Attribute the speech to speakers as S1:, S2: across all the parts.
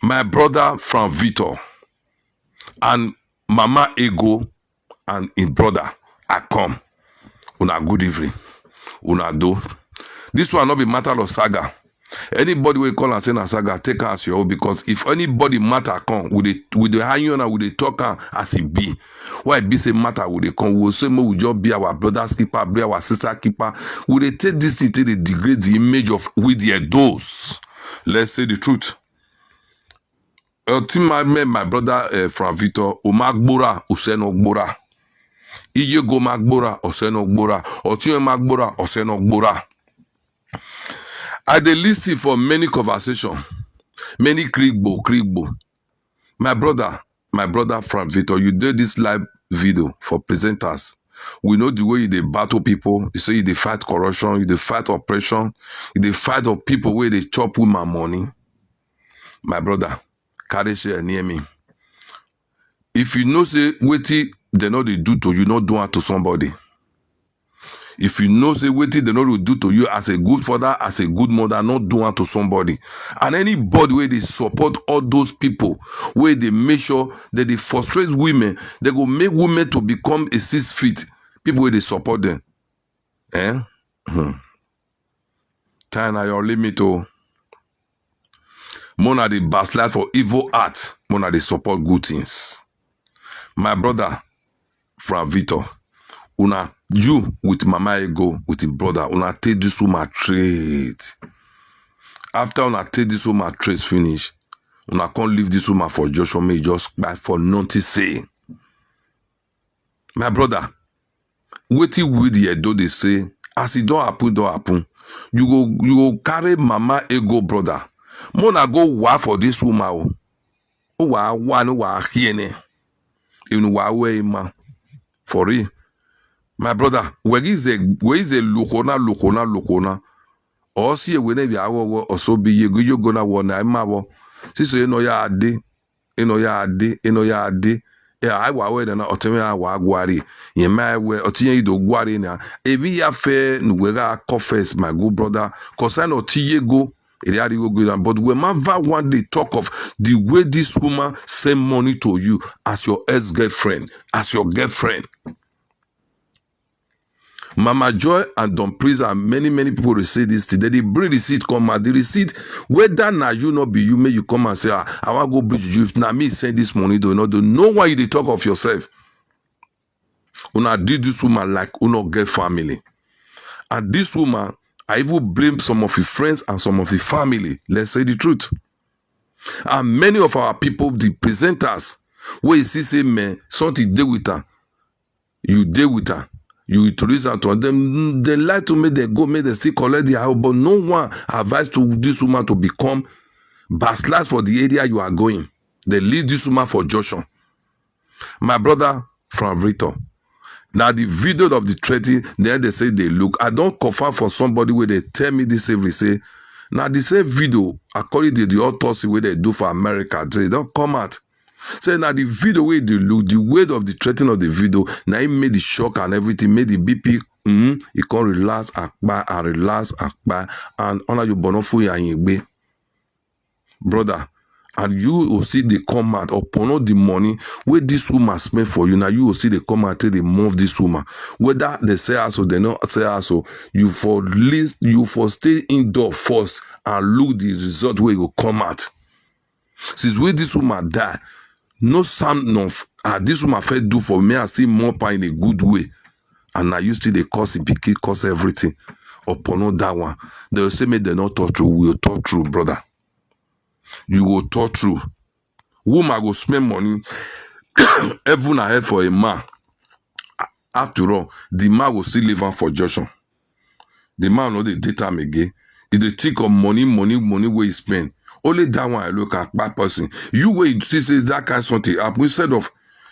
S1: My brother from Victor and Mama Ego and his brother, I come. Una good evening. Una do. This one not be matter of saga. Anybody will call and say na saga, take her as your own, because if anybody matter come, with the hang on and with the talk as it be. Why be say matter with the come? We will say we just be our brother's keeper, be our sister keeper. We will take this thing to the degrade the image of with their those. Let's say the truth. I met my brother from Victor, Omagbora, Oseno Gbora. Iye go Magbora, Oseno Gbora. Otiyo Magbora, Oseno Gbora. I dey listen for many conversation, many krigbo. My brother from Victor, you did this live video for presenters. We know the way you dey battle people. You say you dey fight corruption, you dey fight oppression, you dey fight of people where they chop with my money. My brother, carry share near me. If you know say wetin they know they do to you, not do it to somebody. If you know say wetin they know they do to you as a good father, as a good mother, not do it to somebody. And anybody where they support all those people, where they make sure that they frustrate women, they go make women to become a 6 feet. People where they support them. Time na your limit, oh. Mona they backslide for evil art. Mona they support good things. My brother from Victor, una you with Mama Ego with his brother, una take this woman trade. After una take this woman trade finish, una can't leave this woman for Joshua May just buy for nothing say. My brother, wetin with the do they say, as it don't happen. You go carry Mama Ego brother. Mona go wa for this woman. O wa no wa hiene. Even wa we ma. For real. My brother, where is a lukona. Or see a whenever I will also be you gonna one I ma. See no ya ade. Yeah, I wa we na oteme wa gwari. Ye ma we otiye do gwari na. Ebi ya fe nwega confess my good brother. Cause I know tiye go. But we never one day talk of the way this woman send money to you as your ex-girlfriend, as your girlfriend. Mama Joy and Don Priest and many people will say this today. They bring receipt come out. The receipt, whether now you not be you, may you come and say, I want to go bridge you. If now me send this money, do not know why you talk of yourself. Una did this woman like una get family. And this woman, I even blame some of his friends and some of his family. Let's say the truth. And many of our people, the presenters, where you see say, man, something deal with her. You deal with her. You introduce her to them. They like to make them go, make them still collect their house. But no one advised to this woman to become backslash for the area you are going. They leave this woman for Joshua. My brother from Victor. Now the video of the threatening, then they say they look. I don't confirm for somebody where they tell me this every say. Now the same video, according to the autopsy where they do for America, they don't come out. Say now the video where they look, the weight of the threatening of the video, now it made the shock and everything, made the BP, it can relax akbar and honor your bonofu and brother. And you will see the comment upon all the money where this woman spent for you. Now you will see the comment till they move this woman. Whether they say us or they not say us, so you for stay indoor first and look the result where you will come out. Since where this woman die, no sound of this woman first do for me and still more in a good way. And now you see the cause it cause everything. Upon all that one. They will say me they not talk true. We will talk true, brother. You go talk through. Woman go spend money. Heaven ahead for a man. After all, the man will still live on for Joshua. The man know the data again. If they think of money where he spend. Only that one I look at bad person. You wait to say that kind of something up instead of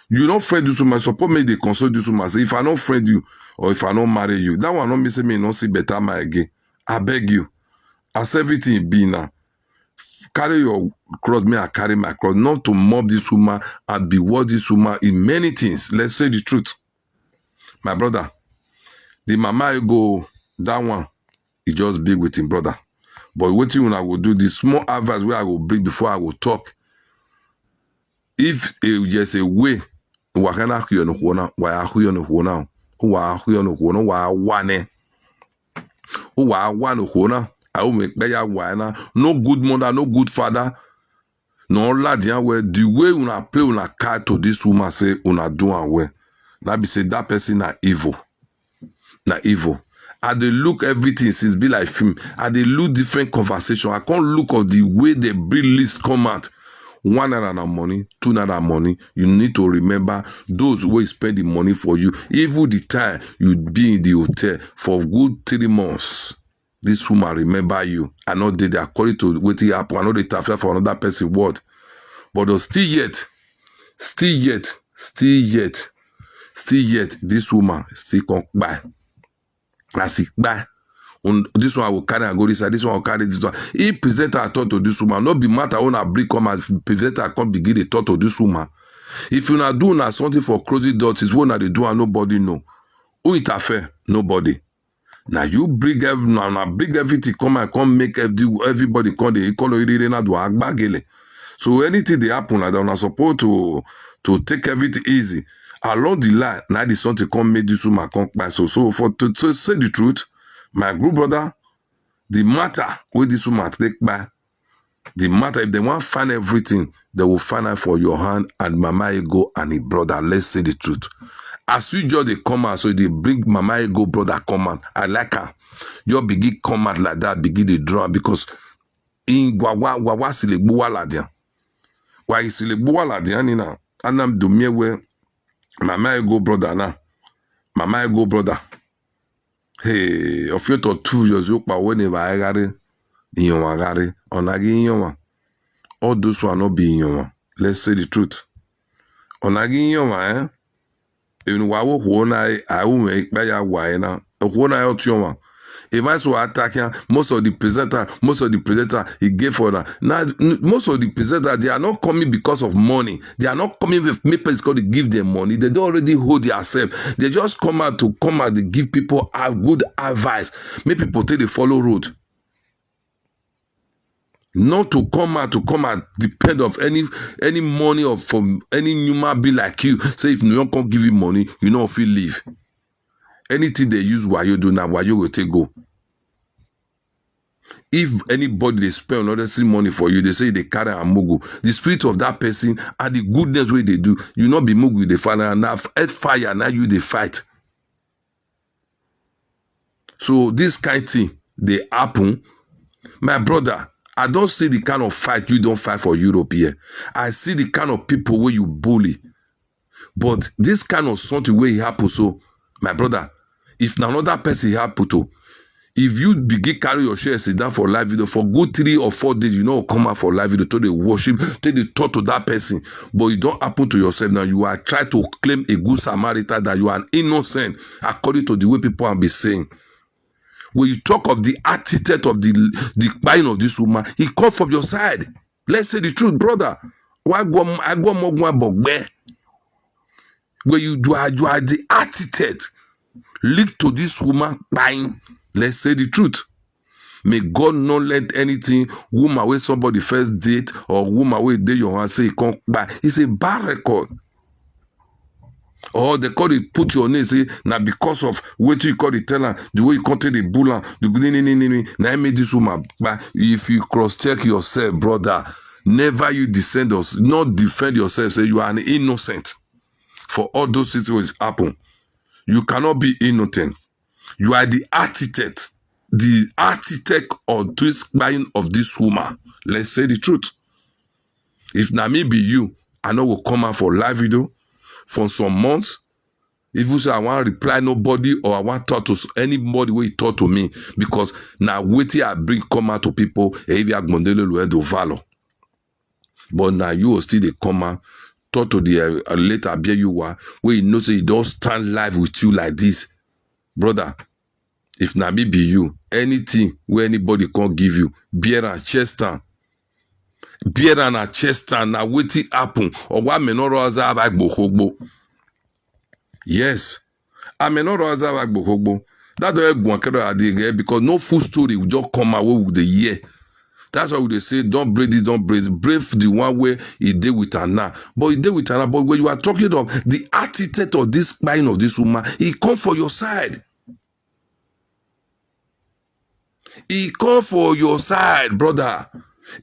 S1: you don't friend this woman. Suppose me they consult this woman. Say if I don't friend you or if I don't marry you, that one not me say me not see better man again. I beg you. As everything be now. Carry your cross, me I carry my cross, not to mob this woman and beward this woman in many things. Let's say the truth. My brother, the mama you go, that one, he just big with him brother. But what you when I will do this small advice where I will bring before I will talk if there's a way, wakana huyo no huona, wa huyo no huona, wa huyo no huona, wa wane, wa wane huona, I will make beya wana. No good mother, no good father. No ladian where the way una play una card to this woman say una do and well. Now be say that person na evil. Na evil. I dey look everything since be like film. I dey look different conversation. I can't look at the way they bring list come out. 1 naira money, 2 naira money. You need to remember those who spend the money for you. Even the time you be in the hotel for good 3 months. This woman remember you. I know they according to what happen. I know they tafia for another person word. But still yet, this woman still come by. As it by. This one will carry and go this side. This one will carry this one. He present her thought to this woman. Not be matter on a brick come and present her come begin the thought to this woman. If you not doing something for closing doors, it's one that they do and nobody know. Who it affair? Nobody. Now you bring everything come and come make everybody come the equal do. So anything they happen like that, I'm not supposed to take everything easy. Along the line, now this something come make this woman come by. So for to say the truth, my group brother, the matter with this woman take by, the matter if they want to find everything, they will find out for your hand and Mama Ego and his brother. Let's say the truth. As you just they come out, so they bring Mama Ego brother come out. I like her. You begin come out like that, begin the drum because in wawa sile buwa ladian. Why sile buwa ladian ina anam dumie we Mama Ego brother na. Mama Ego brother. Hey, of you to 2 years you pa when eva agare in your agare onagi in your all those who are not being your. Let's say the truth. Onagi in your in wawo huona I will make by a wine. Huona out your. If I saw attacking most of the presenter he gave for that. Now most of the presenters they are not coming because of money. They are not coming with people is going to give them money. They don't already hold themselves. They just come out they give people a good advice. Make people take the follow road. Not to come out depend of any money or from any human being like you. Say if no one can give you money, you know if you leave. Anything they use while you do now, while you will take go. If anybody they spend another money for you, they say they carry a mugu. The spirit of that person and the goodness way they do, you not be mugu the fire and now fire now you they fight. So this kind of thing they happen. My brother, I don't see the kind of fight you don't fight for Europe here. I see the kind of people where you bully. But this kind of something where it happen so, my brother, if another person happen to, if you begin carry your share sit down for live video for good 3 or 4 days, you know come out for live video to the worship, take the thought to that person, but you don't happen to yourself now. You are trying to claim a good Samaritan that you are an innocent according to the way people are be saying. When you talk of the attitude of the buying of this woman, he come from your side. Let's say the truth, brother. Why go more where you are the attitude linked to this woman buying. Let's say the truth. May God not let anything woman where somebody first date or woman where they your hand say he can't buy. It's a bad record. Or they call it put your name say now because of what you call it teller, the way you contain the bull, the now I made this woman. But if you cross check yourself, brother, never you descend us, not defend yourself. Say you are an innocent. For all those situations happen, you cannot be innocent. You are the architect of this buying of this woman. Let's say the truth. If na me be you, I know will come out for live video for some months. If you say I want to reply nobody or I want to talk to anybody where you talk to me because now waiting I bring come out to people if you are do valor. But now you will still they come out talk to the late Abieyuwa where you know say you don't stand live with you like this. Brother, if na me be you, anything where anybody can't give you, beer and chest down. Beer and a chest down, now waiting happen. Or what me no roza like bohogbo. Yes. I me no roza like bohogbo. That's why I go because no full story will just come away with the year. That's why they say, don't brave this, don't brave. Brave the one where he did with her now. But he did with her now. But when you are talking of the attitude of this spine of this woman, he come for your side. He come for your side, brother.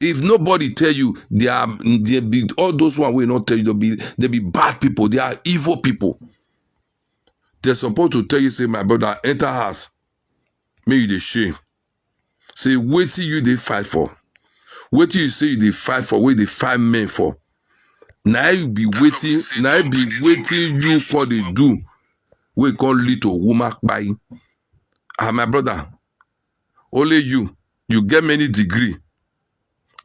S1: If nobody tell you, they be all those one will not tell you, they be bad people, they are evil people. They're supposed to tell you, say, my brother, enter house. Make you the shame. Say, wait till you they fight for. Wait till you say you they fight for, wait they fight men for. Now you be waiting, now you be waiting you for the do. We call little woman by. My brother, only you get many degree.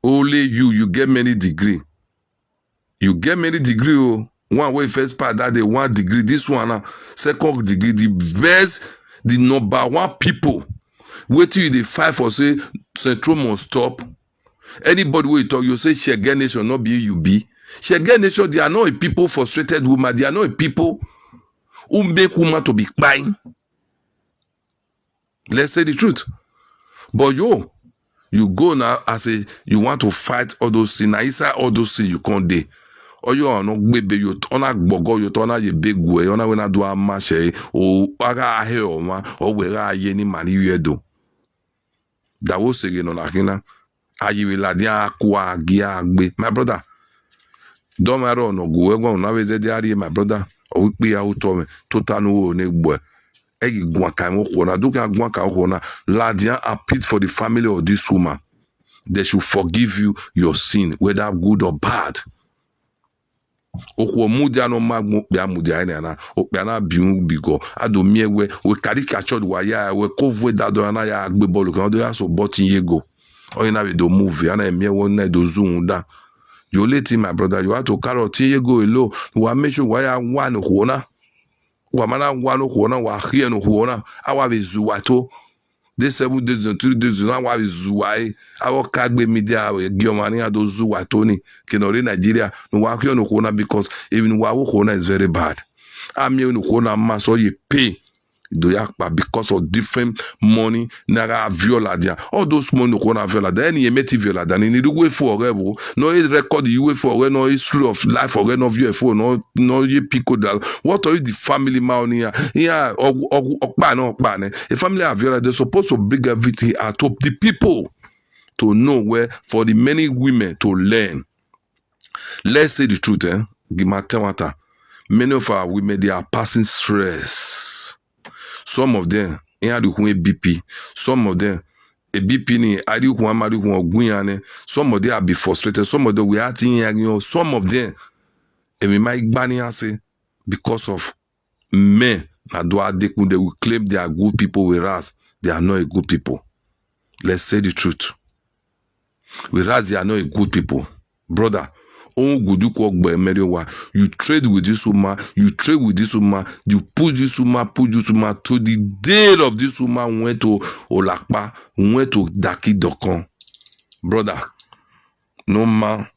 S1: Only you get many degree. You get many degree, oh. One way first part that they 1 degree. This one, second degree. The best, the number 1 people. Wait till you they fight for say Central must stop. Anybody will talk, you say Shege Nation, not be you be. Shege Nation, they are not a people frustrated woman. They are not a people who make woman to be crying. Let's say the truth. But you go now as you want to fight all those things. Now inside all those things you can't do. Or you are not baby, you turn a bogo, you turn a big way, you know when I do a match, or aga here or where I any money you do. That was again on Akina. My brother, don't matter no go now is the my brother, or we are out total no boy. Ladian appeal for the family of this woman. They should forgive you your sin, whether good or bad. Okwo mudia no magmo bia mudia na okpia na biun bigo adomie we caricature wa ya we cover that do na ya agbe bolu kan do ya so botin yego oyin na we do movie na emie won na do zoom da you let him my brother you have to carry tin yego elo wa make sure wa ya wan ho na wa mana wan ho na wa hie no ho na awa be zuwato this 7 days and 3 days now wa zuwai awo kagbe media we giomani ado zuwato ni kenori Nigeria no wa hie no ho na because even wa ho na is very bad am you no ho na ma so you pay do yakpa because of different money naira viola dia all those money no na viola then you met viola then you need to wait for revo no is record you wait for no history of life or no view for no you pico that what are you the family money here okpa a family of viola they supposed to bring everything at top the people to know where for the many women to learn. Let's say the truth, many of our women they are passing stress. Some of them, BP. Some of them, a BP ni some of them are be frustrated. Some of them we are thinking, some of them, and we might ban say because of men. They will claim they are good people, whereas they are not a good people. Let's say the truth. Whereas they are not a good people, brother. You trade with this woman, you push this woman to the day of this woman went to Olakpa, went to Daki Dokon. Brother, no man,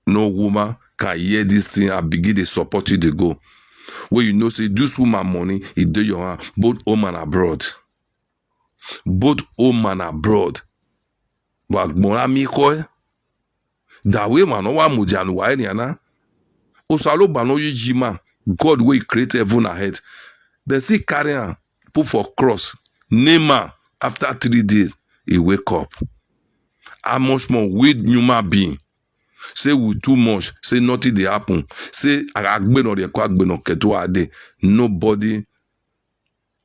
S1: no woman can hear this thing and begin to support you to go. Where you know, say, this woman money, it do your hand, both home and abroad. Both home and abroad. But that way man no wa mujanu wa eni ana osalo ba no yijima God wey create heaven and earth but see carry am put for cross name am after 3 days he wake up. How much more with human being say we too much say nothing dey happen say agbe no dey kwa agbe no keto ade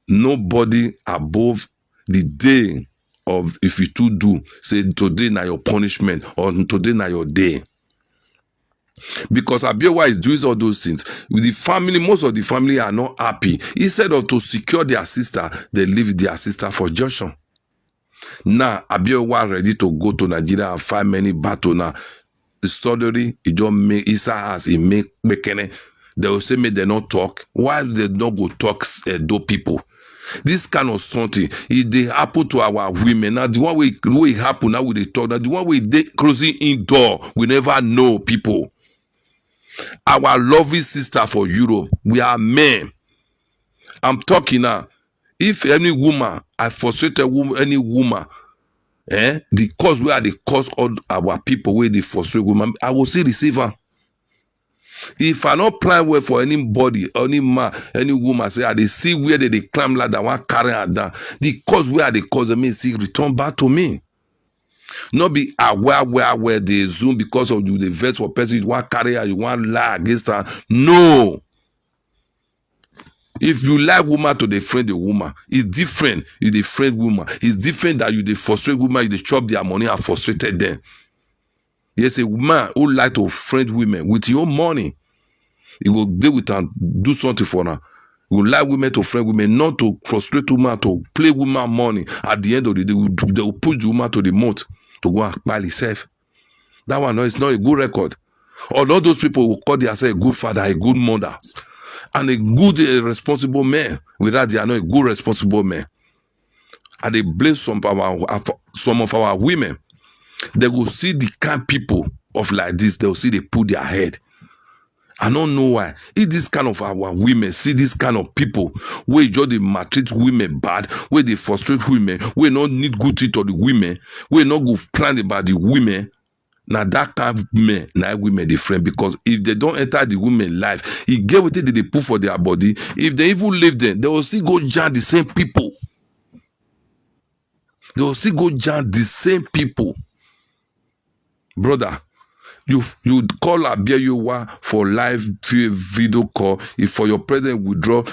S1: nobody above the day of if you too do say today na your punishment or today na your day. Because Abieyuwa is doing all those things with the family. Most of the family are not happy. Instead of to secure their sister, they leave their sister for junction. Now Abieyuwa ready to go to Nigeria and fight many battles. Now the story it just make Isa as he make mekene. They will say may they not talk. Why they not go talk do people? This kind of something, if they happen to our women, now the one way happen now we they talk, now the one way they closing indoor, we never know people. Our lovely sister for Europe, we are men. I'm talking now. If any woman, I frustrated woman, any woman, The cause where they cause all our people where they frustrate women, I will still receive her. If I not plan well for anybody, any man, any woman, say they see where they climb ladder, one carry her down. The cause where they cause them, see return back to me. Not be aware where they zoom because of you, the vex for person, you want carry her, you want lie against her. No. If you like woman to defriend the woman, it's different. You defriend woman. It's different that you frustrate woman, you chop their money and frustrated them. Yes, a man who like to friend women with your money. You will deal with and do something for her. You like women to friend women, not to frustrate women, to play woman money. At the end of the day, they will push the woman to the moat to go and buy herself. That one is not a good record. Although those people will call themselves a good father, a good mother, and a good responsible man, without they are not a good responsible man. And they blame some of our women. They will see the kind people of like this, they will see they put their head. I don't know why. If this kind of our women see this kind of people where just they maltreat women bad, where they frustrate women, where not need good treat to the women, where not go plan about the women. Now that kind of men, now women they friend, because if they don't enter the women life, it get what they put for their body. If they even leave them, they will still go join the same people. They will still go join the same people. Brother, you call Abieyuwa for live video call. If for your president withdraw,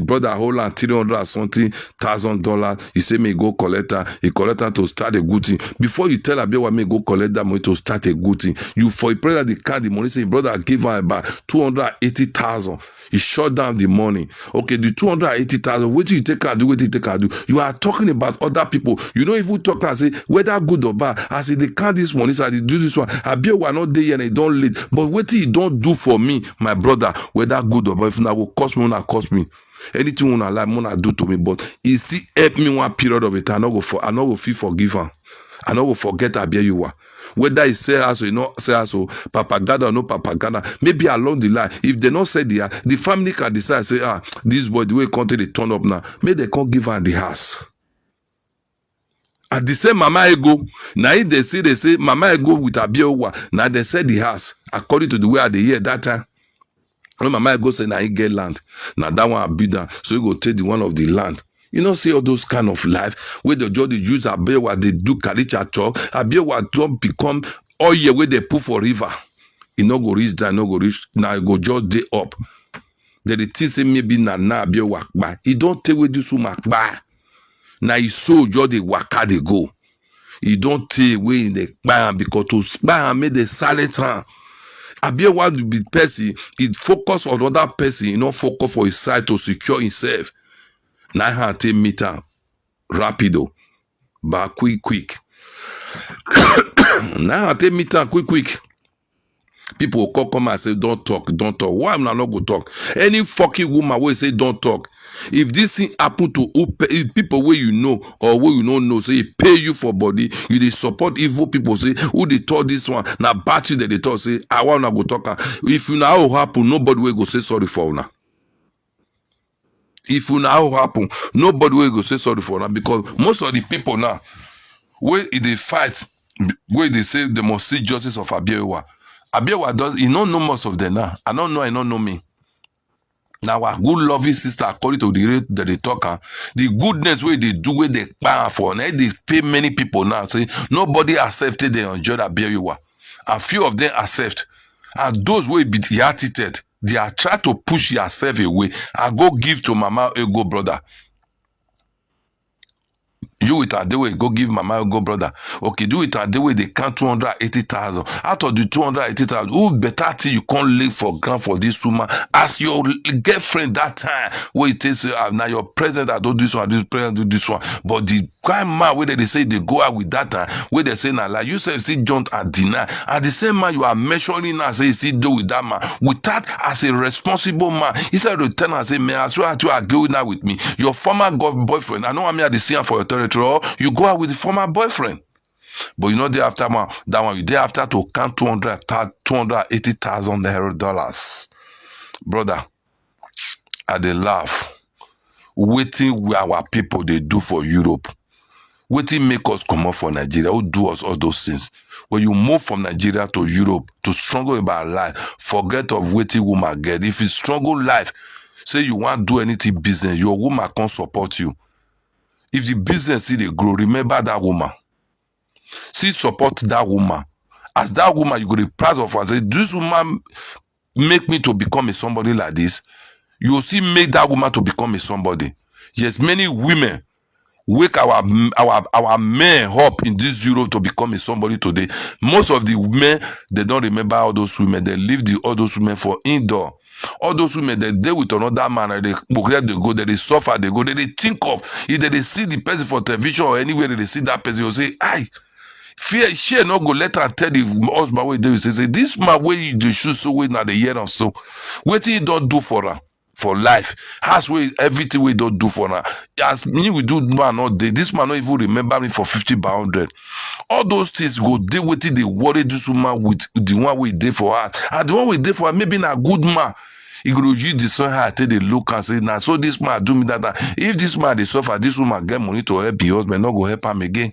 S1: brother hold on $300 or something $1,000, you say may go collect her. He collect her to start a good thing. Before you tell Abieyuwa may go collect that money to start a good thing, you for a president the card the money say brother give her about 280,000. He shut down the money. Okay, the 280,000. What do you take her do? What do you take her do? You are talking about other people. You don't even talk and say whether good or bad. I say they count this money, so they do this one. Abieyuwa not there and they don't lead. But what you don't do for me, my brother, whether good or bad, if not will cost me, not cost me. Anything when I like, when I do to me, but it still help me one period of it. I not go feel forgiven. I not go forget Abieyuwa. Whether he say us or not say us or propaganda or no propaganda, maybe along the line, if they not say the family can decide, say, this boy, the way country they turn up now, maybe they can't give her the house. At the same Mama Ego, now if they say Mama Ego with Abieyuwa, now they say the house, according to the way they hear that time. When Mama Ego say now he get land, now that one be done, so he go take the one of the land. You know, see all those kind of life where the judge use Abieyuwa, they do Kalicha talk. Abieyuwa don't become all year where they put for river. It no go reach down, no go reach. Now it go just day up. Then the thing say maybe na Abieyuwa back. He don't take with this woman back. Now he so just the waka they go. He don't take away in the ban because to ban made the silent hand. Abieyuwa will be person. He focus on other person. He not focus for his side to secure himself. Now I take meter rapido, but quick. Now I take meter quick. People will come and say, don't talk. Why am I not go talk? Any fucking woman will say, don't talk. If this thing happen to people where you know or where you don't know, say pay you for body, you they support evil people, say who they taught this one, now battery that they talk, say I want to go talk. If you know how happen, nobody will go say sorry for now. If you know how happen, nobody will go say sorry for now, because most of the people now, where they fight, where they say they must see justice of Abieyuwa. Abieyuwa does, he don't know most of them now. I don't know me. Now our good loving sister, according to the rate that they talk, the goodness where they do, where they pay for, now they pay many people now. Say nobody accepted they enjoyed Abieyuwa. A few of them accept. And those will be hearted. They are trying to push yourself away and go give to Mama Ego brother. You with a way go give Mama Ego brother. Okay, do it a way they count 280,000. Out of the 280,000, who better till you can't live for grant for this woman as your girlfriend that time where it says now your president I do this one, this president do this one. But the kind man where they say they go out with that time, where they say now like you say see John and deny. And the same man you are measuring now say see do with that man. With that as a responsible man, he said return and say, man, I swear to you agree now with me. Your former boyfriend, I know I'm here to see him for your territory, or you go out with the former boyfriend. But you know day after man, that one you day after to count $280,000. Brother, I dey laugh. Waiting where our people they do for Europe. Wetin make us come out for Nigeria? Who do us all those things? When you move from Nigeria to Europe to struggle about life, forget of wetin woman get. If you struggle life, say you want do anything business, your woman can't support you. If the business see they grow, remember that woman. See support that woman. As that woman, you go the price of her. Say this woman make me to become a somebody like this. You will see make that woman to become a somebody. Yes, many women wake our men up in this Europe to become a somebody today. Most of the men, they don't remember all those women. They leave all those women for indoor. All those women, they deal with another man, and they go, they suffer, they go, they think of, if they see the person for television or anywhere, they see that person, you say, aye, fear, she not go let her tell the husband where they say, this man where you do shoot so way now the year or so. What he don't do for her? For life, has way everything we don't do for now. As me we do man all day. This man not even remember me for 50 by 100. All those things go deal with it. They worry this woman with the one we did for her, and the one we did for her maybe not good man. He go use the son her till they look and say, now so this man do me that. If this man they suffer, this woman get money to help his husband, not go help him again.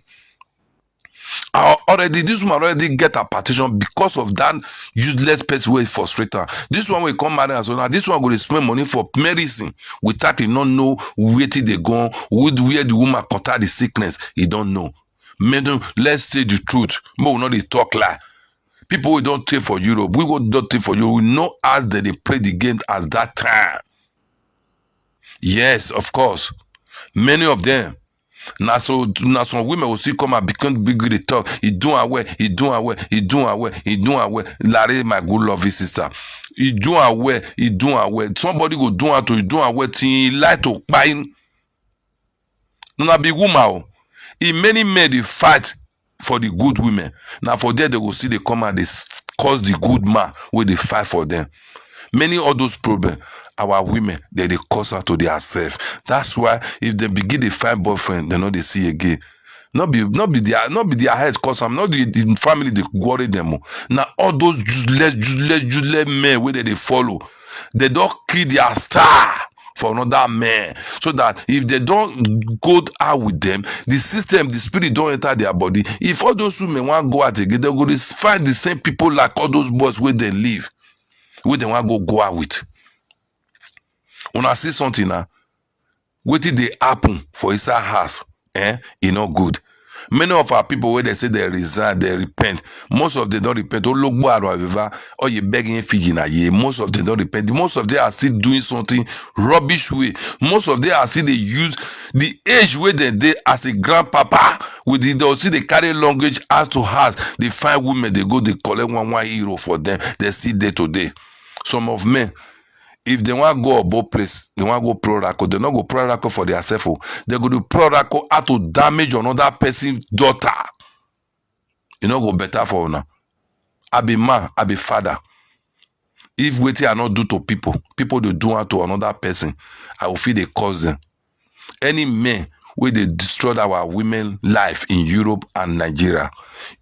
S1: Already this woman already get a partition because of that useless person wey frustrate her. This one will come marry her, so now this one go spend money for medicine without he not know where they go, where the woman contact the sickness. He don't know. Men, let's say the truth. But we not they talk lie. People we don't take for Europe, we go don't take for Europe. We know as they play the game at that time. Yes, of course. Many of them. Now some women will still come and become big with the talk. He doing away. Larry, my good lovely sister. He doing away. Somebody go do to you doing away till he like to buy. Not be woman. In many men they fight for the good women. Now for there they will see they come and they cause the good man where they fight for them. Many of those problems, our women, they cause her to themselves. That's why if they begin to find boyfriend, they know they see again. Not be their head cause them, not the family they worry them. Now all those useless men where they follow, they don't kill their star for another man. So that if they don't go out with them, the system, the spirit don't enter their body. If all those women want to go out again, they go to find the same people like all those boys where they live. Where they want to go out with. When I see something now, what did they happen for inside house? It's not good. Many of our people where they say they resign, they repent. Most of them don't repent. Oh look, or you begging figure na ye. Most of them don't repent. Most of them are still doing something rubbish way. Most of them are still they use the age where they as a grandpapa with they see they carry language as to house. They find women, they go, they collect one euro for them. They still there today. Some of men, if they want to go above place, they want to go pro-raco, they not go pro-raco for themselves. They go to pro-raco how to damage another person's daughter. You know go better for now. I be man, I be father. If waiting I not do to people they do it to another person, I will feel they cause them. Any men where they destroyed our women life in Europe and Nigeria,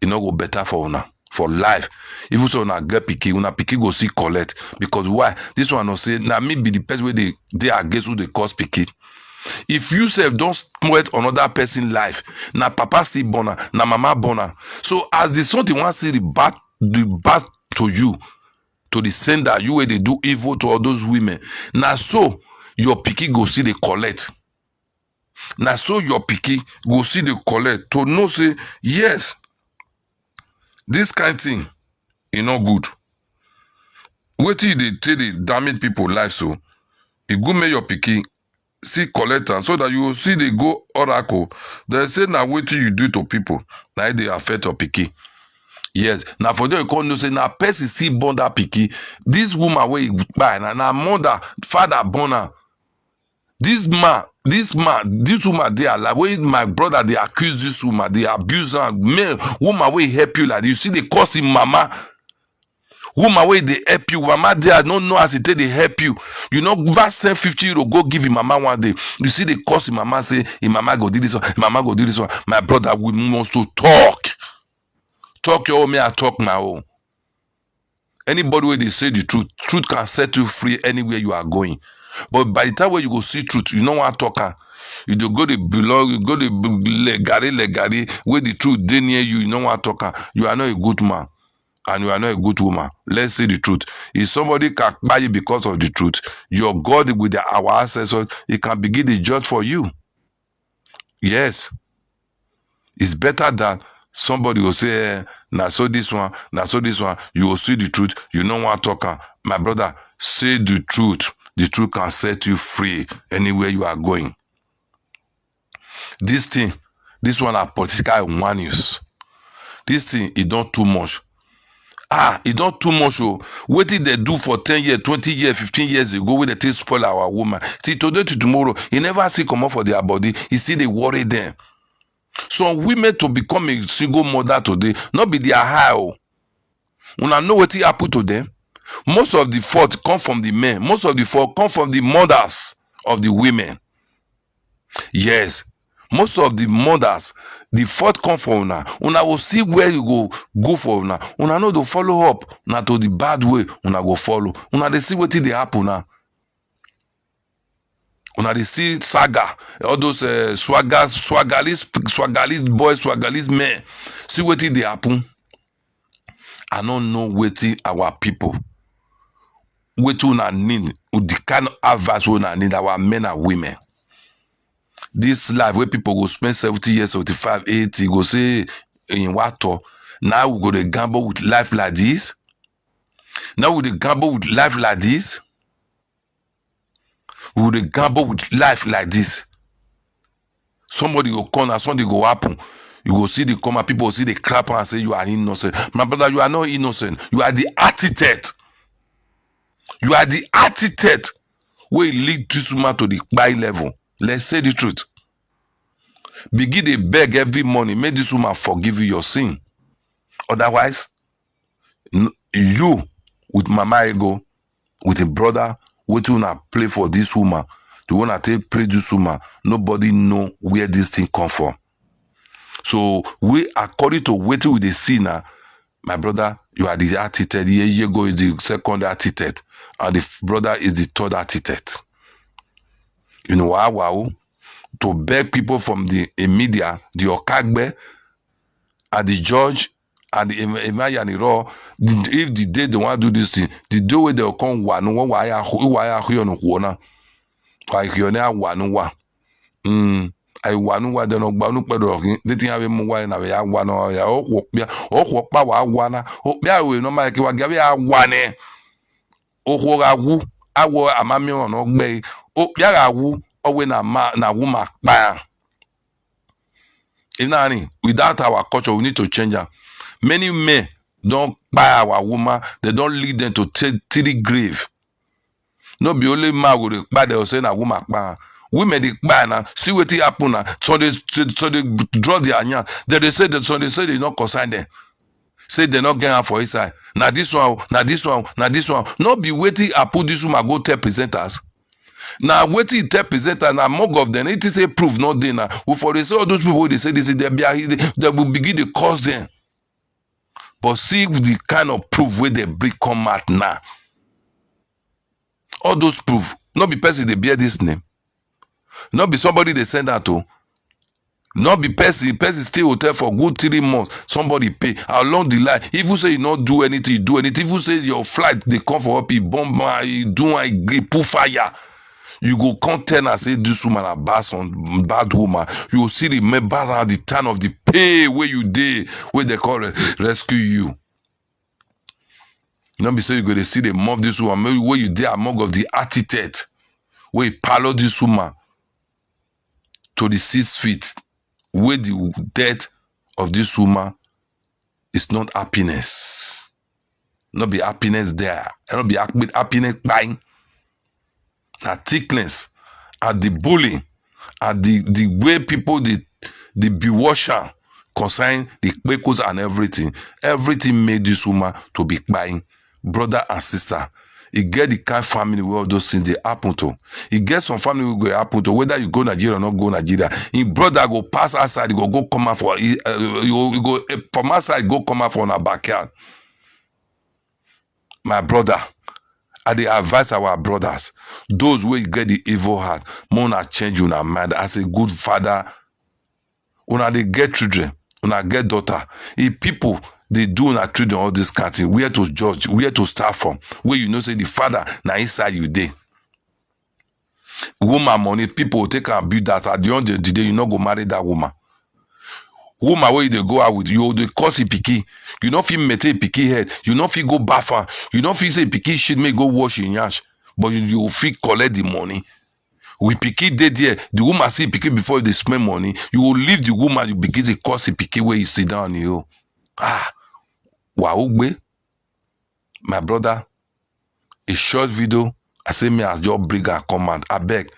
S1: you know go better for now. For life, even so una get picky, una picky go see collect. Because why? This one no say now me be the person where they against who they cause picky. If you self don't sweat another person life, na papa see bona, na mama bona. So as the son they want to see the bad to you, to the sender, you where they do evil to all those women. Now so your picky go see the collect. Now so your picky go see the collect to know say yes. This kind of thing is not good. Wait till they tell the damage people life so. You go make your picky see collector so that you will see they go oracle. They say now wait till you do to people. Now they affect your picky. Yes. Now for them you can't know say now person see born that picky. This woman where you buy now mother, father born her. This woman, they are like when my brother they accuse this woman, they abuse her. Man, woman will help you like you see they cost him mama. Woman way they help you, mama they don't know as it they help you. You know, verse 50 euro go give him mama one day. You see they cost him mama say, him mama go do this one, mama go do this one. My brother wants to talk. Talk your own, me I talk my own. Anybody where they say the truth can set you free anywhere you are going. But by the time when you go see truth, you know what talker, You do go to belong, you go to legari, where the truth dey near you, you know what talking. You are not a good man. And you are not a good woman. Let's say the truth. If somebody can buy you because of the truth, your God with our ancestors, he can begin the judge for you. Yes. It's better that somebody will say, now so this one, you will see the truth, you know what talking. My brother, say the truth. The truth can set you free anywhere you are going. This one are political one use. This thing, it don't too much. It don't too much. What did they do for 10 years, 20 years, 15 years ago when they take spoil our woman? See, today to tomorrow, you never see come up for their body. You see, they worry them. Some women to become a single mother today, not be their high. When I know what happened to them, most of the fault come from the men. Most of the fault come from the mothers of the women. Yes. Most of the mothers, the fault come from una. Una will see where you go for una. Una know to follow up. Una to the bad way, una go follow. Una they see what they happen now. Una they see saga. All those swaggerless boys, swaggerless men. See what they happen. I don't know what our people. What una need. The kind of advice we una need our men and women. This life where people go spend 70 years, 75, 80, go say in water. Now we go to gamble with life like this. Now we go to gamble with life like this. We go to gamble with life like this. Somebody go come and something go happen. You go see the come people see the crap and say you are innocent. My brother, you are not innocent. You are the architect. You are the architect where you lead this woman to the buy level. Let's say the truth. Begin to beg every morning. Make this woman forgive you your sin. Otherwise, you with Mama Ego, with a brother, waiting to play for this woman. The one that take play this woman. Nobody know where this thing come from. So we, according to waiting with the sinner, my brother, you are the architect. Yego is the second architect, and the brother is the third architect. You know wow. To beg people from the media, the Okagbe, and the judge, and the Emayani if the day they want to do this thing, the day where they'll come one wire I wanu de no gba nu pedo de tin ave mu wa na ya wa no ya o pa wa wa na o bia we no ma ke wa ga ya wa ne o ho ga wu awo amami no gbe o bia ga wu o we na wu ma pa inani without our culture we need to change am. Many men don't buy our woman, they don't lead them to three grave. No be only man go buy they say na woman pa. Women they buy now, see what happen now. So they draw their anya. Then they say they not consign them. Say they not get her for inside. Now this one. Not be waiting I put this woman go tell presenters. Now waiting tell presenters now mug of them. It is a proof not there now. For they say all those people they say this is they will begin to cause them. But see the kind of proof where they bring come out now. All those proof, not be person they bear this name. Not be somebody they send out to. Not be person stay hotel for good 3 months. Somebody pay along the line. If you say you not do anything, you do anything. If you say your flight they come for up, you bomb, you do agree, put fire. You go content and say this woman a bad woman. You will see remember around the time of the pay where you did, where they call rescue you. Not be say you go to see the mob this woman. Maybe where you did among of the architect, where you palo this woman to the 6 feet, where the death of this woman is not happiness. Not be happiness there. Not be happiness buying. At thickness, at the bullying, at the way people the bewasher concerning the kpekos and everything made this woman to be buying. Brother and sister, it get the kind of family where all those things they happen to. It get some family will go happen to whether you go Nigeria or not go Nigeria. Your brother go pass outside, you go come out for you go from outside go come out for a backyard. My brother, I dey advise our brothers, those who get the evil heart, una change una mind. As a good father, una dey get children, una get daughter. If people dey do una children all this kind of thing, where to judge, where to start from, where you know say the father na inside you dey. Woman money, people take and build that. At the end of the day, you no go marry that woman. Woman wey you dey go out with, you dey cause a pikin. You no fit maintain pikin head. You no fit go baff am. You no fit say pikin shit make go wash im yansh. But you fit collect the money. With pikin dey there, the woman see pikin before they spend money. You will leave the woman, you begin to cause a pikin where you sit down. You Waugbe, my brother, a short video. I say me as your bring a command. I beg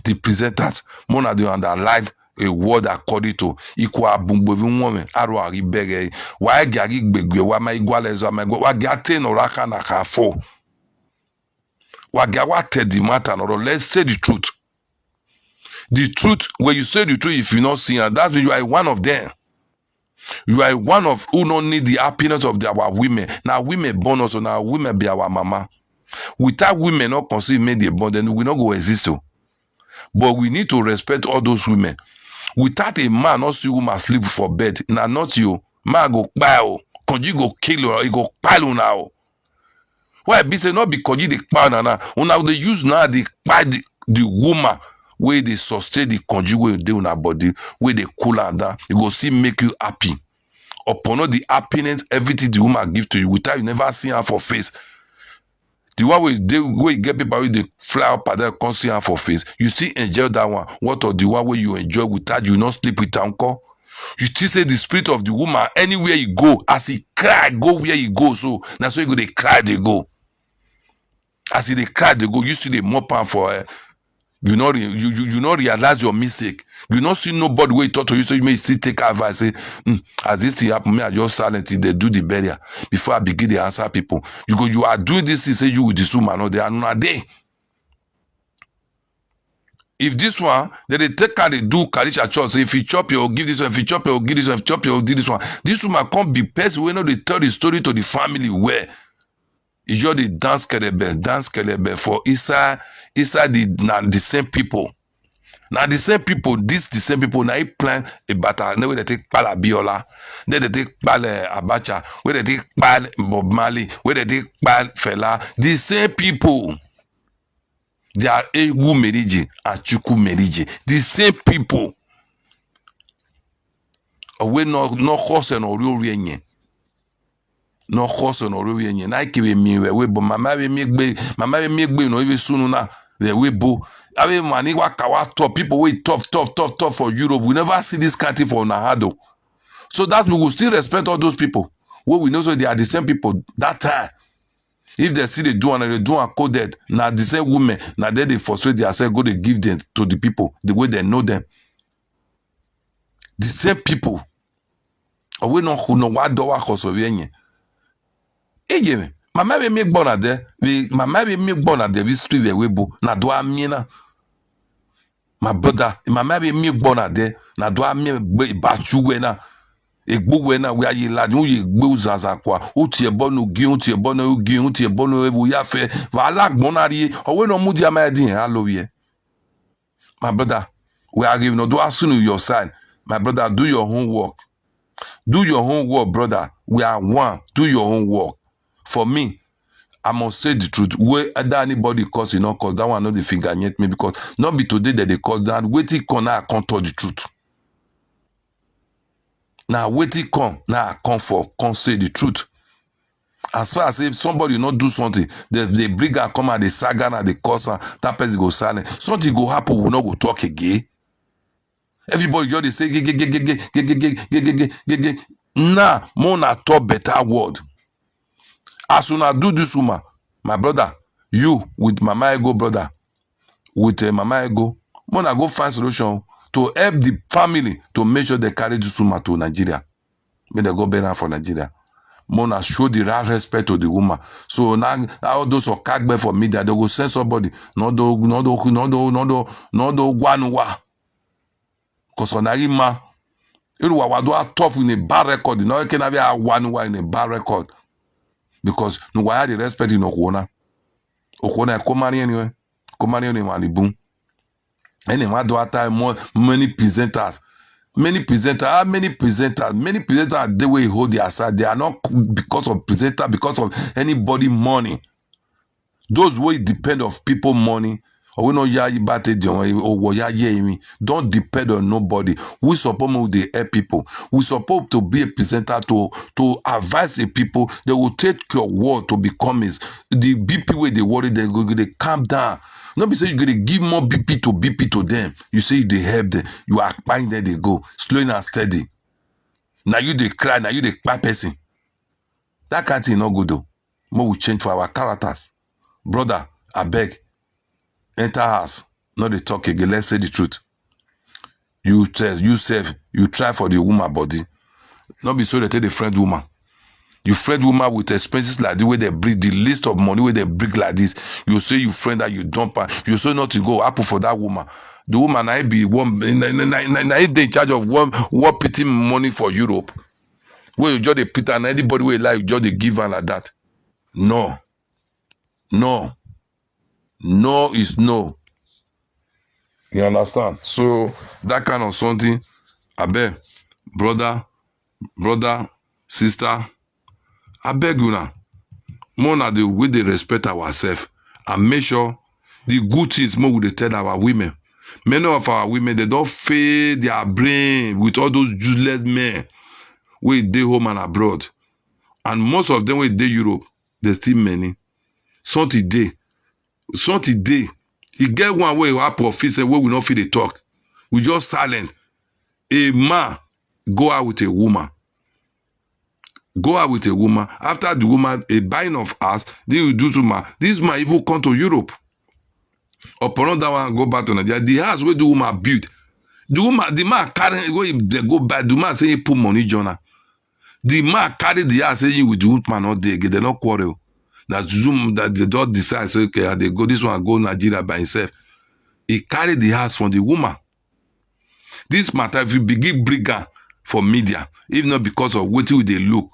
S1: the presenters, mona dey underline a word according to equal bungbovi woman. Aro ari beg. Why gari gbegwe? Why my igualezo? Why gate no raka na kafo? Why gawate the matter? No, let's say the truth. The truth, when you say the truth, if you not see it, that's when you are one of them. You are one of who don't need the happiness of our women. Now women born us, so now women be our mama. Without women not conceive made the born, then we not go exist. So. But we need to respect all those women. Without a man not see woman sleep for bed, now not you. Man go kpao. Konji go kill her, he go kpalo now. Why be say not because you the kpao now. Now they use now the kpao the woman. Where they sustain the conjugate in our body, where they cool her down, it go see make you happy. Upon all the happiness, everything the woman give to you, without you never see her for face. The one where you get people where they fly up and they can't see her for face. You still enjoy that one. What of the one where you enjoy without you not sleep with uncle? You still say the spirit of the woman anywhere you go, as he cry, go where you go. So that's why you go they cry, they go. As they cry, they go. You still they mop her for her. You not realize your mistake. You not see nobody where talk to you, so you may still take advice. Say, as this thing happen, me I just silent till they do the burial before I begin to answer people. You are doing this. Say you with this woman, or they are not there. If this one, then they take and they do Karisha church. So if you chop you, give this one. If you chop you, give this one. If you chop you, give this one. This woman can't be person when they tell the story to the family where it's just the dance kelebe for inside the same people. Now the same people, the same people now plan a battle. Now where they take Pal Abieyuwa, then they take Pal Abacha, where they take Pal Bob Marley, where they take Pal Fela. The same people. They are Egu Meriji and Chuku Meriji. The same people. We no horse and orienye. No horse and orienye. Na kiwe miwe webo. Mama we megbe no even sunu na the webo. I mean, money wakawa top people wait tough for Europe. We never see this country for Nahado. So that we will still respect all those people. Well, we know so they are the same people that time. If they see they do and coded, now the same women, now they frustrate themselves, go they give them to the people the way they know them. The same people. We know who know what do work also vienye. Ejeme, mama be make born there. Mama be make born there. We street the webo na do amina. My brother, mama be make born there. Na do amina bachu na. Egbo na we ayi la nu ye gbe uzaza kwa o tie bonu gi o tie bonu gi o tie bonu ewu ya fe va la gbon na ri o we no mu dia ma din hello here. My brother, we are giving no do asunu your side. My brother, do your homework. Do your homework, brother. We are one. Do your homework. For me, I must say the truth. Whether anybody cause you not cause that one not the finger yet me because not be today that they cause that waiting corner I can't tell the truth. Now waiting come now I can't say the truth. As far as if somebody not do something, they bring and come and they saga and they cause and that person go silent. Something go happen, we not go talk again. Everybody just they say nah, more na talk better word. As soon as do this woman, my brother, you with Mama Ego brother, with Mama Ego, more na go find solution to help the family to make sure they carry this woman to Nigeria. When they go better for Nigeria. Mona show the right respect to the woman. So now all those who can't for media, they go send somebody. No do guanwa. Cause on Arima, it was tough in a bad record. You know, you can have a one in a bad record. Because no why the respect in Okona. Okona komani anyway. Komani anyway manibu. Anyway, do ata more many presenters. Many presenters, the way hold their side, they are not because of presenter, because of anybody money. Those who depend of people money, or we know ya or ya don't depend on nobody. We support to help people. We support to be a presenter to advise the people. They will take your word to become the BP where they worry they go they calm down. Not be say you're gonna give more BP to them. You say they help them. You are buying there they go slowly and steady. Now you they cry. Now you they cry person. That can't be not good though. More will change for our characters. Brother, I beg, enter house, not the talk again. Let's say the truth. You try for the woman body. Not be so they take the friend woman. You friend woman with expenses like the way they bring the list of money where they bring like this. You say you friend that you dump her. You say not to go apple for that woman. The woman I be one in charge of one pitting money for Europe. Where you just the pit and anybody will like you just the give her like that. No. No is no. You understand? So that kind of something, I beg, brother, sister, I beg you now. More than the way they respect ourselves and make sure the good things more we tell our women. Many of our women, they don't fail their brain with all those useless men where they home and abroad. And most of them where they Europe, there's still many. Something day. You get one way you have office and where we not feel the talk. We just silent. A man go out with a woman. After the woman, a buying of us, then you do to man. This man even come to Europe. Upon that one, go back to Nigeria. The house where the woman built. The man carry where they go back. The man say he put money, Jonah. The man carry the house saying with the woman not there. They not quarrel. That Zoom that they don't decide say okay, they go this one go Nigeria by himself. He carried the house from the woman. This matter if you begin brigand for media, if not because of what they look.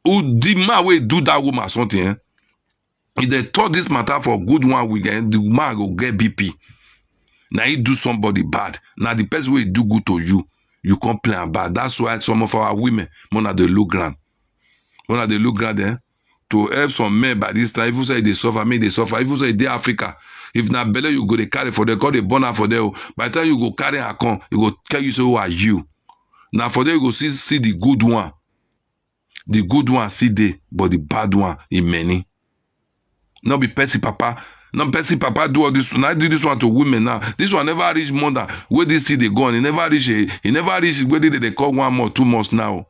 S1: Who the man will do that woman something? Eh? If they thought this matter for good one weekend, the man will get BP. Now he do somebody bad. Now the person will do good to you, you complain bad. That's why some of our women, one of the look grand. Eh? To help some men by this time, if you say they suffer, me they suffer. If you say they Africa, if na belle you go they carry for them, call the burner for them. By the time you go carry a con, you go tell you say who are you. Now for them you go see the good one. The good one see they, but the bad one in many. Not be Percy Papa. Not Percy Papa do all this. Now do this one to women now. This one never reach more than where this see they gone. He never reach where they call 1 month, 2 months now.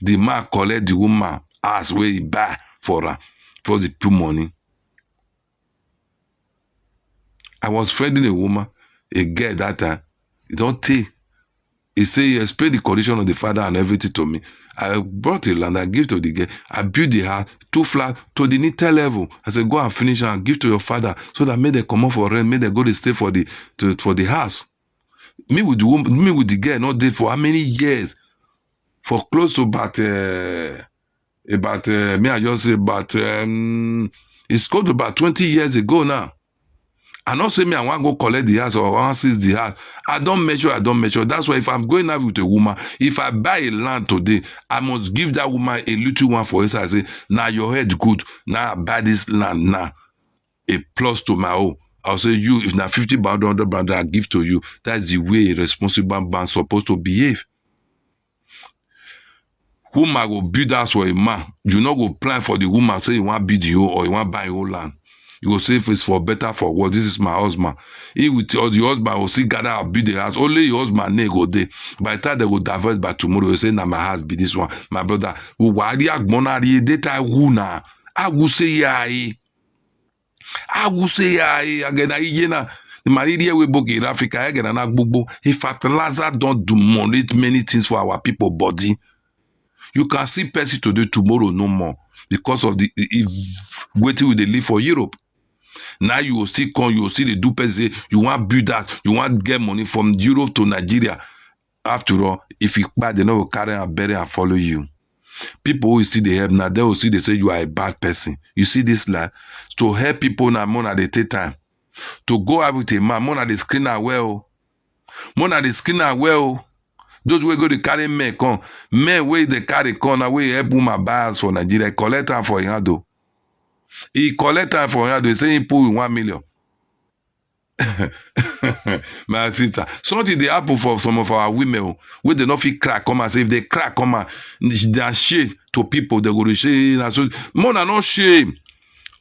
S1: The man collect the woman as where he buy for her for the pure money. I was friending a woman, a girl that time. He don't take. He say he explained the condition of the father and everything to me. I brought a land, I give to the girl. I built the house, 2 flats to the neater level. I said, go and finish and give to your father so that may they come up for rent, may they go to stay for the house. Me with the girl, not there for how many years? For close to about it's close to about 20 years ago now. And not say me I want to go collect the house or I want to seize the house. I don't measure. That's why if I'm going out with a woman, if I buy a land today, I must give that woman a little one for it. I say, now your head good. Now I buy this land now. A plus to my own. I'll say you, if now 50 pound, 100 pound, I give to you. That's the way a responsible man supposed to behave. Woman go build house for a man. You not go plan for the woman, say you want build you or you want buy your land. You go say if it's for better for what. This is my husband. He will tell the husband will see gather and build the house. Only your husband name go there. By the time they go divorce by tomorrow, you say now my house be this one. My brother, who wadi agmonari data wuna. I will say yai. Again I yena. The Maria we book in Africa again and agbubo. If fertilizer don't do many things for our people body. You can see Percy today, tomorrow no more because of the waiting with the leave for Europe. Now you will still come, you will see the do Percy. You want build that, you want get money from Europe to Nigeria. After all, if you buy, they know will carry and bury and follow you. People who see the help now, they will see they say you are a bad person. You see this life. To help people now, more than they take time. To go out with a man, more than the screen are well. More than the screen are well. Those wey go to carry men come. Men wey they carry come now, wey help woman buy house for Nigeria. Collect time for him though. He collect time for him though. He say he put 1 million. My sister, something they happen for some of our women where they not feel crack come and say if they crack come and they are shame to people they go to shame and so more than not shame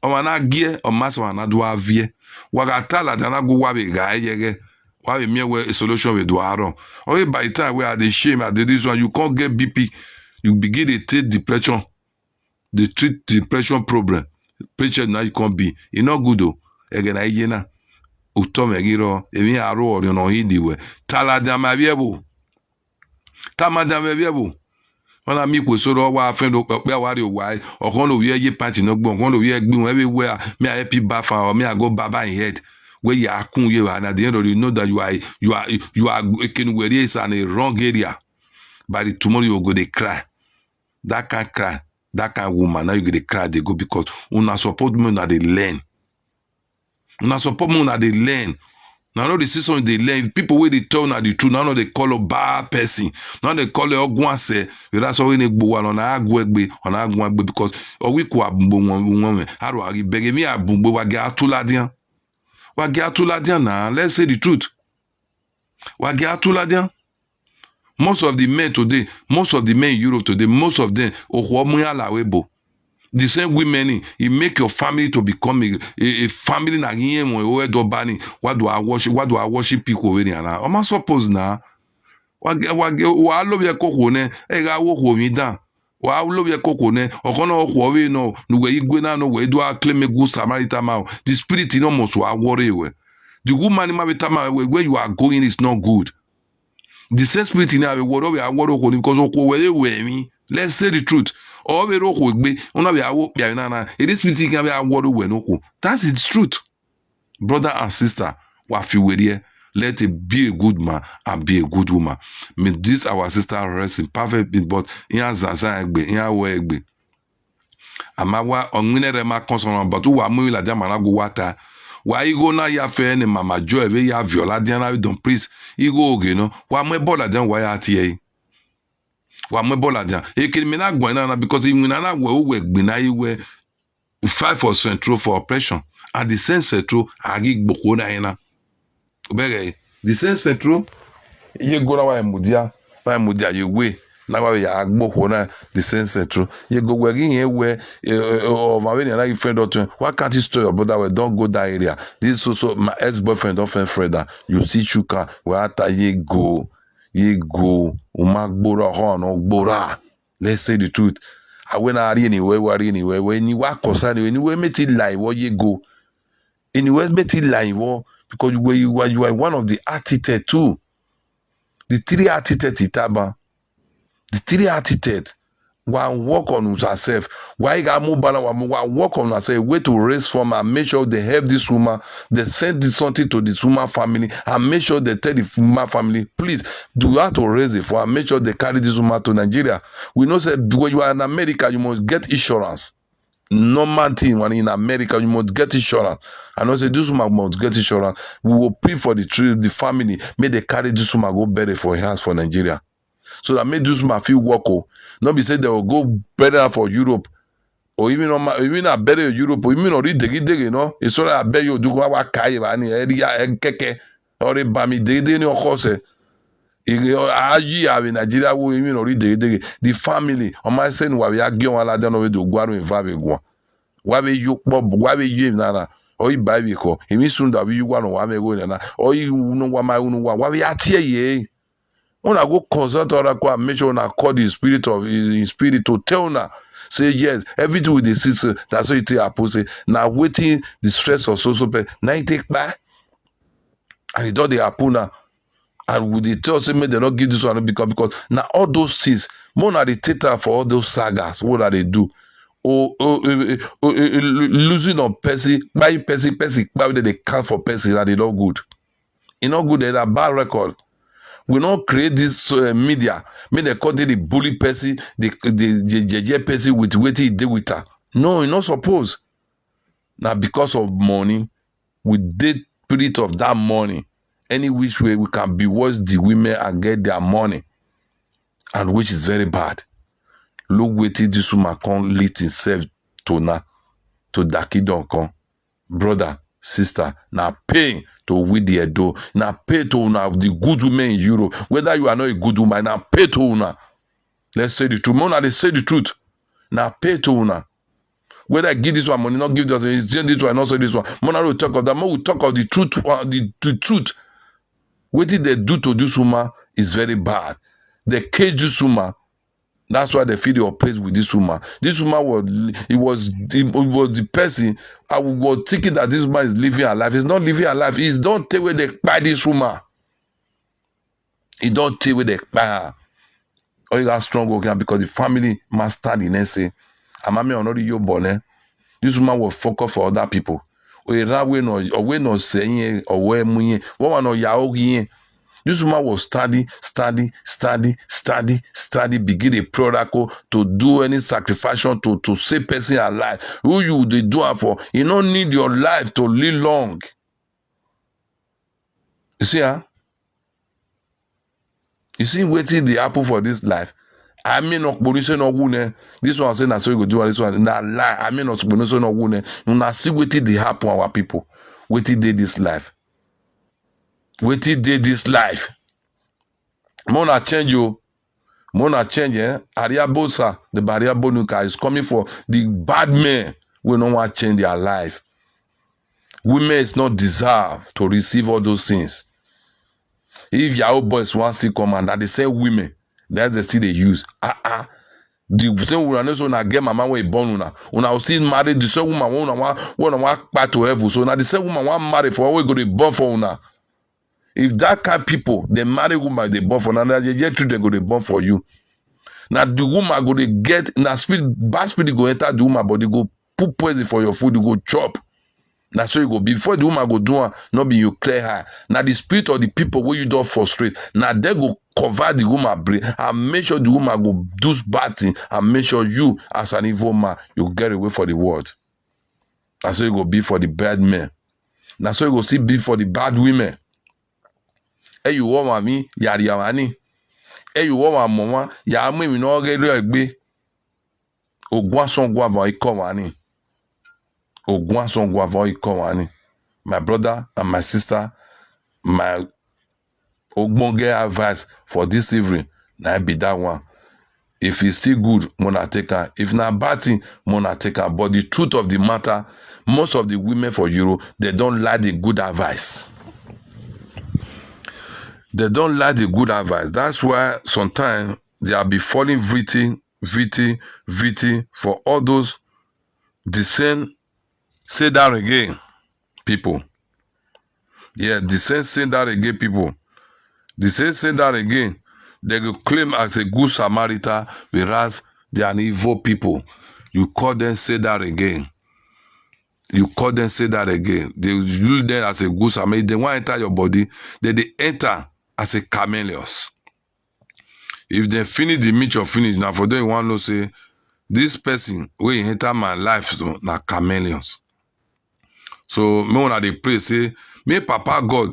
S1: or na gear or mass or na do avie wagatala than go wabi guy yege wabi me where a solution with do aro or by the time we are the shame at this one you can't get BP you begin to take depression they treat depression problem patient now you can't be you not good though again I na utomegiro emi aro ori no hidiwe taladama biebo tamadama biebo wana mi kò sọ̀rọ̀ wa afen do pe wa ri wa ọ̀kan lo ye party no gbon ọ̀kan lo ye gbin won everywhere me I help back or me I go baba in head where you are kun you and at the end of you know that you are can where is in a wrong area by the tomorrow you go dey cry that can cry that kind woman now you go dey cry they go because una support me na dey learn. Una support me na dey learn. Now no the season they learn. People where they tell na the truth. Now no they call a bad person. Now they call it ogwanse. That's all we need go on agwegbe on agwegbe because we ko abumbo how do I beg me abumbo wa ge atuladian. Wa ge atuladian na let's say the truth. Wa ge atuladian. Most of the men today, most of the men in Europe today, most of them ohuomuya lawebo. The same women, it make your family to become a family na him or dobani. What do I worship people with now? Am I suppose now? Wa love your kokone, ga wo ho mi dan. Wa love your kokone, okono ho we no we igwe na no we do a claim a good Samaritan man. The spirit no must wa worry we. The woman in my where you are going is not good. The same spirit in our word we are worried because we me. Let's say the truth. Or we rock with me, on it is pretty can be a word when no. That is the truth. Brother and sister, what you will here, let it be a good man and be a good woman. May this our sister rest in perfect peace, but in a zaza egbe, in a way egbe. Amawa on winner ma consonant, but who are moving like them and go water. Why you go now ya fair and mama joy, we ya viola, diana, don't please. You go, you know, why my brother then why at ye? Wa mwebola jan. E criminal gwana because in na we gbina iwe 5% true for oppression. And the same central agi gboko na ina. Obere the same central ye go na wa mudia ye we na wa ya gboko na the same central. Ye go we yin we of my when na friend or why can't you store your brother we don't go that area. This also my ex-boyfriend don't friend that you see chuka where ye go. Ye go, umagbora hono gbora. Let's say the truth. I went out anywhere, when you walk concerned, anywhere, make it lie, what you go. Anywhere, make it lie, because you are one of the architects too. The three architects, Itaba. The three architects. One work on herself. Why got mobile? One work on herself. Way to raise from and make sure they help this woman. They send this something to this woman family and make sure they tell the woman family, please do how to raise it for and make sure they carry this woman to Nigeria. We know that when you are in America, you must get insurance. Normal thing when in America, you must get insurance. And I say this woman must get insurance. We will pay for the family. May they carry this woman go bury for her house for Nigeria. So that made this man feel work. Not be said they will go better for Europe or even a better Europe or even already dig, you know. It's all I bet you do what Kaiva area keke or a bami dig no horse. Aji in Nigeria will even already dig the family. On my saying, why we are going on, I don't know to go in Vavigua. Why be you, Bob? Why be you, Nana? Or you buy vehicle. It means soon that you want to want me going, or you know what my own one. Why we are here? When I go consult or I make sure I call the spirit of in spirit to tell now. Say yes, everything with the sister. That's what it is. Now waiting the stress of so pay. Now you take back, and it all the apuna. And with the tell say me they not give this one because now all those things, more than the theater for all those sagas. What are they do? Losing on Percy, buying Percy, buy they count for Percy that they not good. It not good. They have bad record. We not create this media. Make they call it the bully person, the JJ person with waiting he did with her. No, you not suppose. Now because of money, we did spirit of that money. Any which way we can bewitch the women and get their money. And which is very bad. Look waiting this woman can lead himself to now. To Dakidonko. Brother, sister, now pay to with the edo. Now pay to now the good women in Europe. Whether you are not a good woman, now pay to una. Let's say the truth. Mona, they say the truth. Now pay to una. Whether I give this one money, not give this one, not say this one. Mona will talk of that. Mona will talk of the truth. The truth. What did they do to this woman is very bad. They cage this woman. That's why they feel they operate with this woman. This woman was the person I was thinking that this woman is living her life. He's not living her life. He's don't take away the buy this woman. He don't take away the buy. Or you got strong again because the family mastered in essay. And mommy already your born. This woman will focus for other people. Or we no saying or where money. What one ya this woman will study, begin a protocol to do any sacrifice to save person alive. Who you they do it for? You don't need your life to live long. You see, huh? You see, waiting the apple for this life. I mean, not bonus no wound. This one saying that so you go do this one. That lie. I mean, not bonus no wound. You not see waiting the happen our people. Waiting did this life. Waiting did this life. Mona change you. Mona change, eh? Ariabosa, the barrier bonuka is coming for the bad men who don't want to change their life. Women is not deserve to receive all those things. If your old boys want to come and that they say women, that's the still they use. The same woman so na get mama when born una will still marry the same woman want back to heaven. So now the same woman want marry for we go to born for una. If that kind of people, they marry woman, they born for another, they get through, they go to born for you. Now the woman go to get, now bad spirit go enter the woman, but they go put poison for your food, you go chop. Now so you go, before the woman go do, not be you clear her. Now the spirit of the people where you don't frustrate, now they go cover the woman brain and make sure the woman go do bad thing and make sure you, as an evil man, you get away for the world. That's so you go be for the bad men. Now so you go still be for the bad women. Hey, you want me? Yari yawani. Hey, you want my mama? Ya me mi no get regbe. Ogwa son gwa van iko wani. Ogwa son gwa van iko wani. My brother and my sister, my ogbonge advice for this evening, na be that one. If it's still good, mona take her. If not bad thing, mona take her. But the truth of the matter, most of the women for Europe, they don't like the good advice. They don't like the good advice. That's why sometimes they will be falling victim for all those the same say that again people. Yeah, the same say that again people. The same say that again. They will claim as a good Samaritan, whereas they are evil people. You call them say that again. You call them say that again. They use them as a good Samaritan. They want to enter your body. They enter as a chameleons. If they finish the meat or finish, now for them you want to say, this person will enter my life, so na chameleons. So me when they pray, say, may Papa God,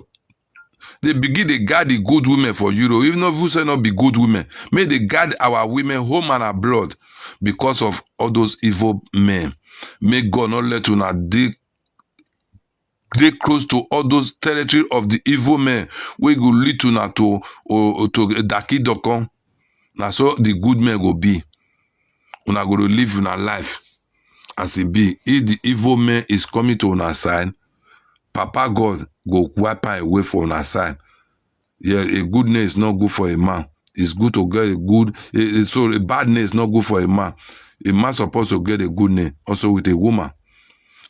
S1: they begin to guard the good women for Europe. Even if you say not be good women, may they guard our women home and abroad because of all those evil men. May God not let una dig close to all those territory of the evil men. We go lead to na to Dakidokon. Now so the good men go be. Una go to live in our life as it be. If the evil man is coming to our side, Papa God go wipe away for our side. Yeah, a good name is not good for a man. It's good to get a good. So a bad name is not good for a man. A man supposed to get a good name also with a woman.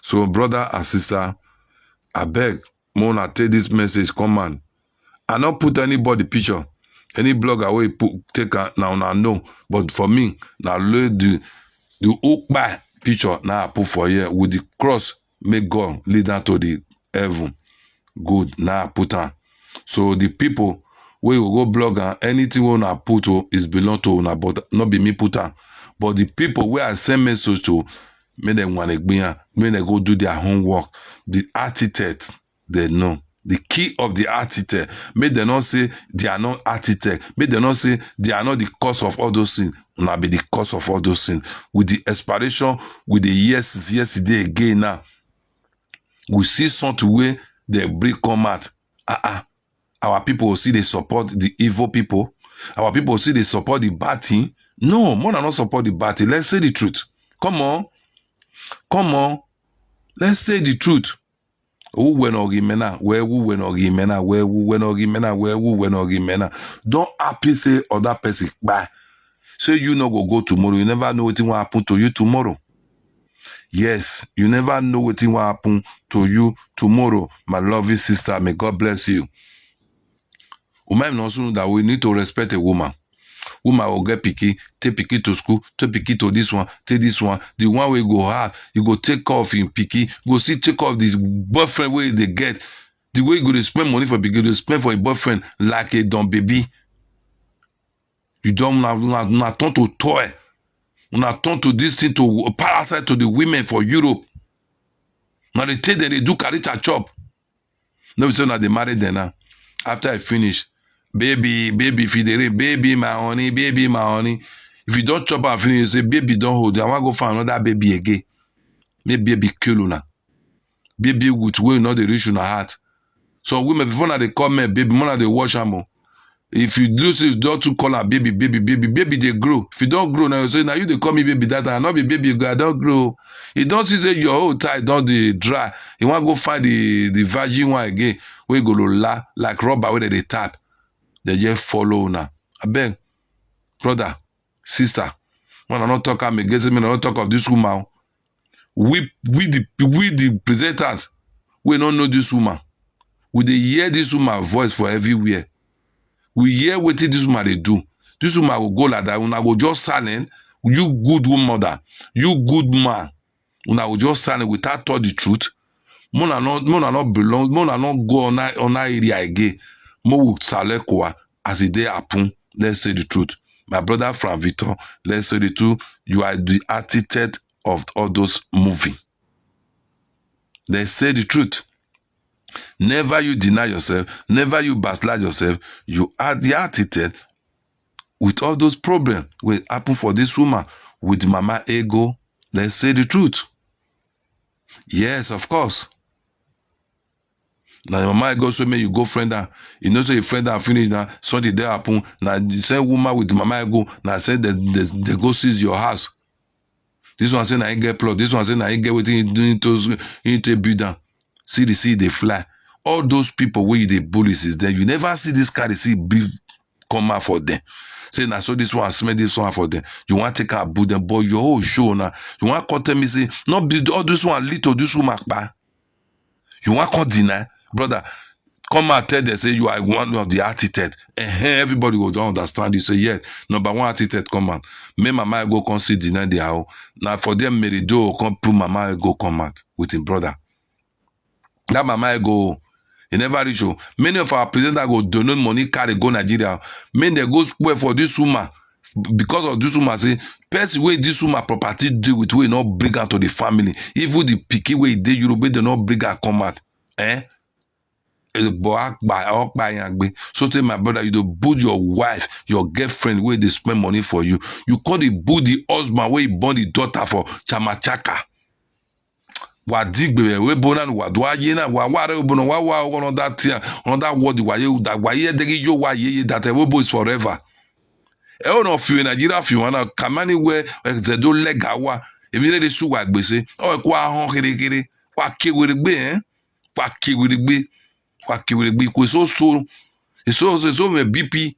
S1: So brother and sister, I beg, Mona, take this message, come on. I not put anybody picture. Any blogger will take now no. But for me, now learn the hook by picture now I put for here with the cross, make God lead down to the heaven. Good, now I put on. So the people where you go blog and anything we una put is belong to una, but not be me put am. But the people where I send message to, make them want to go do their homework. The architect, they know. The key of the architect. Make them not say they are not architect. Make them not say they are not the cause of all those things. Now be the cause of all those things. With the expiration, with the yesterday again now, we see something where they bring come out. Our people will see they support the evil people. Our people will see they support the bad thing. No, more than not support the bad thing. Let's say the truth. Come on. Let's say the truth. Who when ogimena? Where who when ogimena? Where who when ogimena? Where who when ogimena? Don't happy say other person bye. So you no go tomorrow. You never know what will happen to you tomorrow. Yes, you never know what will happen to you tomorrow. My lovely sister, may God bless you. Woman also know that we need to respect a woman. Woman will get picky, take picky to school, take picky to this one, take this one. The one we go have, you go take off in picky, go see take off the boyfriend where they get. The way you go to spend money for picky, to spend for a boyfriend like a dumb baby. You don't not turn to toy. Not turn to this thing to parasite to the women for Europe. Now they take them, they do carry a chop. No, we say now they married them now. After I finish, baby, if you dey baby, my honey. If you don't chop and finish, you say, baby, don't hold you. I want to go find another baby again. Maybe baby kill you. Baby with way not the reach in her heart. So women, before now they call me baby, more they wash them. If you lose it, don't to call her baby, they grow. If you don't grow, now you say, now you they call me baby that I not be baby, I don't grow. You don't see say your whole tie don't the dry. You want to go find the virgin one again. We go to la like rubber where they tap. They just follow now. I beg, brother, sister, when I not talk I'm against me, I not talk of this woman. We the presenters, we don't know this woman. We dey hear this woman voice for everywhere. We hear what this woman they do. This woman will go like that. Una go just silent. You good mother, you good man. Una go just silent without tell the truth. Mona not belong. Mona not go on that area again. Mo will select kwa as it dey happen. Let's say the truth. My brother from Victor, let's say the truth. You are the architect of all those movies. Let's say the truth. Never you deny yourself. Never you backslide yourself. You are the architect with all those problems will happen for this woman with mama ego. Let's say the truth. Yes, of course. Now your mama ego so may you go friend her. You know so your friend her finish now. Something there happen. Now the same woman with mama ego. Now say they go seize your house. This one say now you get plot. This one say now you get what you doing to build down. See they fly. All those people where the bullies is there. You never see this car, they see beef come out for them. Say now so this one smell this one for them. You want to take a boot them, boy, your whole show now. You want to tell me say, not be all this one little, this one makba. You want to deny, brother. Come and tell them say you are one of the architects. Everybody will don't understand. You say yes, number one architect come out. May mama go come see deny the house. Now for them, Mary Do come put mama go come out with him brother. That mama go, he never reach you. Many of our presidents go donate money, carry go Nigeria. Many they go square for this woman. Because of this woman, say, person way this woman property deal with way not bring her to the family. Even the picky way they Europe, they not bring her come out. So tell my brother, you do boot your wife, your girlfriend where they spend money for you. You call the boot the husband where he born the daughter for Chamachaka. Wadigbe we bona wa do aye na wa bono wa on that word wa ye degi yo wa ye that ebo is forever. E o no fi Nigeria fi wana kamani we ze do lega wa e mi le su wa gbese o ko ahon kere wa kewere gbe wa kewere gbe ko so me BP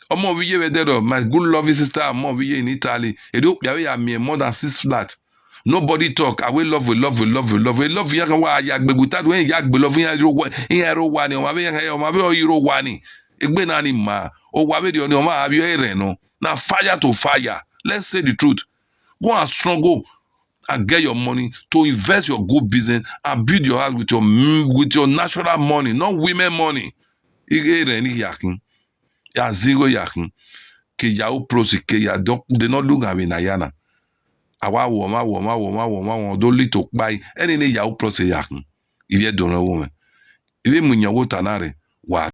S1: omo wi ye we there my good loving sister omo wi ye in Italy e do ya me more than 6 flat. Nobody talk. I will love. We love. Yakan wa yagbe without when yagbe love ro wani. O ma be ro wani. Egbe na ni ma. O wa be the oni o ma abi ere no. Now fire to fire. Let's say the truth. Go and struggle and get your money to invest your good business and build your house with your natural money, not women money. ige reni yakin ya zigo yakin ke ya u prosi ke ya dok de no lunga mi na yana awa wo do lito pai eni ne ya u prosi yakin ibe do no wo me ibe munyawo tanare wa